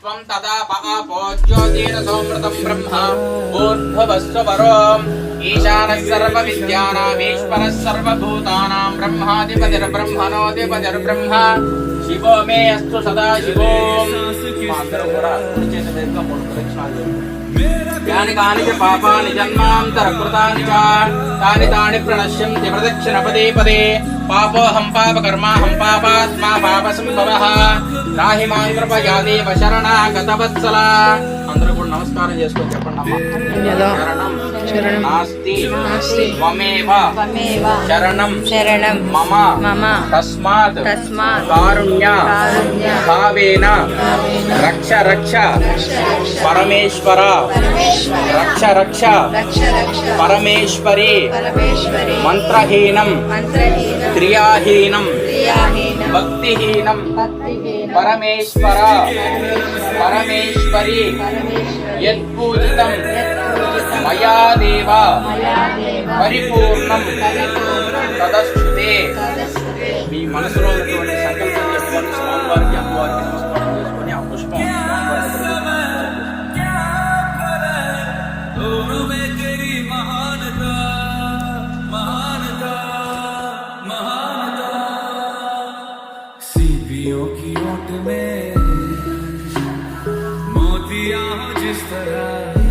त्वं तदा पापो ज्योतिरसोमृतं ब्रह्म ऊर्ध्ववस्वपरो ईशानः सर्वविद्यानामीश्वरः सर्वभूतानां ब्रह्माधिपतिर्ब्रह्मणोऽधिपतिर्ब्रह्म शिवो मे अस्तु सदा शिवो यानि कानि च पापानि जन्मान्तरकृतानि च तानि तानि प्रणश्यन्ति प्रदक्षिणपदे पदे पापोऽहं पापकर्माहं पापात्मा पापसम्भवः రాహి మాం కృపయా దేవ శరణాగతవత్సల. అందరూ కూడా నమస్కారం చేసుకొని చెప్పండి అమ్మా. శరణం శరణం నాస్తి నాస్తి త్వమేవ శరణం శరణం మమ మమ తస్మాత్ తస్మాత్ కారుణ్య కారుణ్య భావేన రక్ష రక్ష పరమేశ్వర రక్ష రక్ష పరమేశ్వరి మంత్రహీనం క్రియాహీనం భక్తిహీనం పరమేశ్వర పరమేశ్వరి యత్పూజితం మయా దేవ పరిపూర్ణం తదస్తుతే. మీ మనసులో ఉన్నటువంటి సంకల్పం చేసుకొని స్వామివారికి అమ్మవారికి నమస్కారం చేసుకొని ఆ పుష్పం की ओट में मोतियां जिस तरह